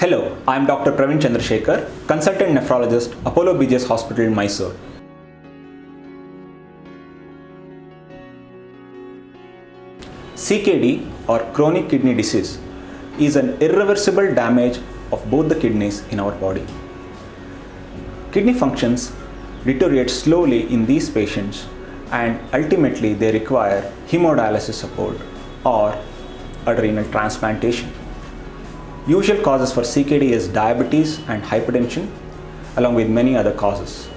Hello, I am Dr. Praveen Chandrasekhar, Consultant Nephrologist, Apollo BGS Hospital in Mysore. CKD or chronic kidney disease is an irreversible damage of both the kidneys in our body. Kidney functions deteriorate slowly in these patients and ultimately they require hemodialysis support or renal transplantation. Usual causes for CKD is diabetes and hypertension along with many other causes.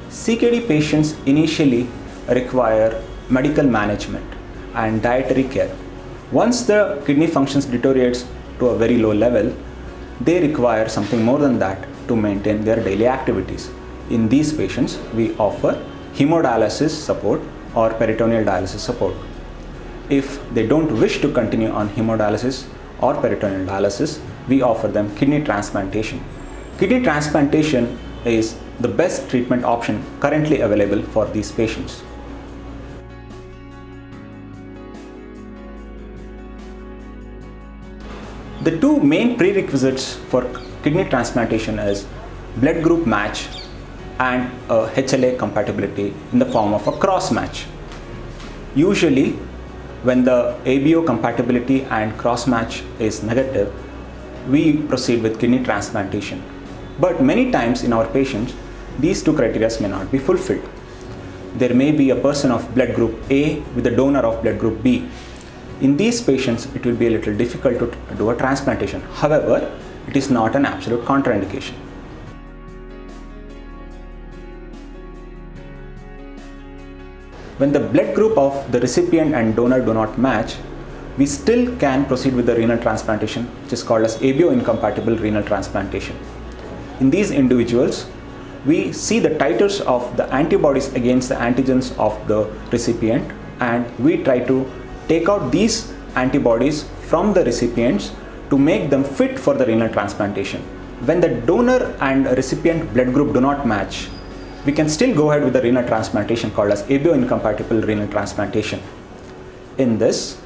CKD patients initially require medical management and dietary care. Once the kidney functions deteriorates to a very low level, they require something more than that to maintain their daily activities. In these patients, we offer hemodialysis support or peritoneal dialysis support. If they don't wish to continue on hemodialysis or peritoneal dialysis, we offer them kidney transplantation. Kidney transplantation is the best treatment option currently available for these patients. The two main prerequisites for kidney transplantation is blood group match and a HLA compatibility in the form of a cross match. Usually, when the ABO compatibility and cross match is negative, we proceed with kidney transplantation. But many times in our patients, these two criteria may not be fulfilled. There may be a person of blood group A with a donor of blood group B. In these patients, it will be a little difficult to do a transplantation. However, it is not an absolute contraindication. When the blood group of the recipient and donor do not match, we still can proceed with the renal transplantation, which is called as ABO incompatible renal transplantation. In these individuals, we see the titers of the antibodies against the antigens of the recipient, and we try to take out these antibodies from the recipients to make them fit for the renal transplantation. When the donor and recipient blood group do not match, we can still go ahead with the renal transplantation called as ABO incompatible renal transplantation. In this,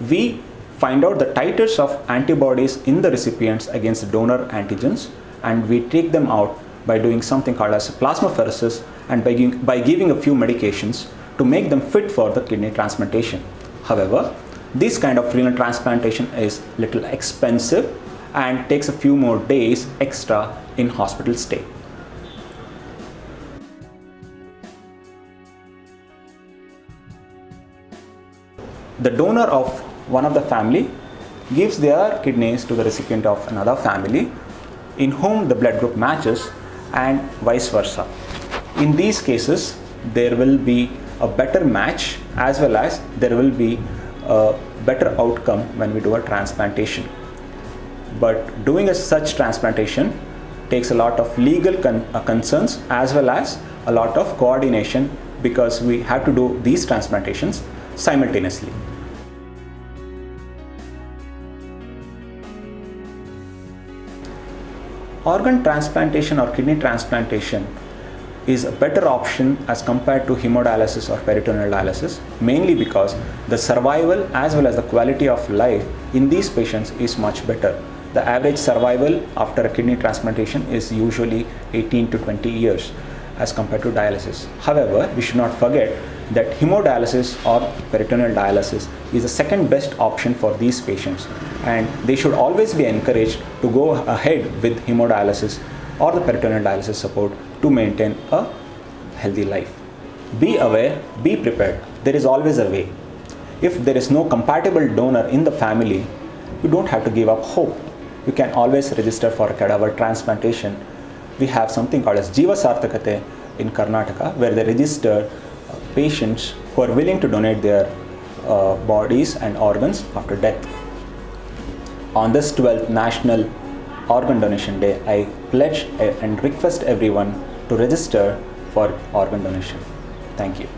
we find out the titers of antibodies in the recipients against the donor antigens, and we take them out by doing something called as plasmapheresis and by giving a few medications to make them fit for the kidney transplantation. However, this kind of renal transplantation is little expensive and takes a few more days extra in hospital stay. The donor of one of the family gives their kidneys to the recipient of another family in whom the blood group matches, and vice versa. In these cases, there will be a better match as well as there will be a better outcome when we do a transplantation. But doing such transplantation takes a lot of legal concerns as well as a lot of coordination, because we have to do these transplantations simultaneously. Organ transplantation or kidney transplantation is a better option as compared to hemodialysis or peritoneal dialysis, mainly because the survival as well as the quality of life in these patients is much better. The average survival after a kidney transplantation is usually 18 to 20 years as compared to dialysis. However, we should not forget that hemodialysis or peritoneal dialysis is the second best option for these patients, and they should always be encouraged to go ahead with hemodialysis or the peritoneal dialysis support to maintain a healthy life. Be aware, be prepared. There is always a way. If there is no compatible donor in the family, you don't have to give up hope. You can always register for a cadaver transplantation. We have something called as Jiva Sarthakate in Karnataka, where they register patients who are willing to donate their bodies and organs after death. On this 12th National Organ Donation Day, I pledge and request everyone to register for organ donation. Thank you.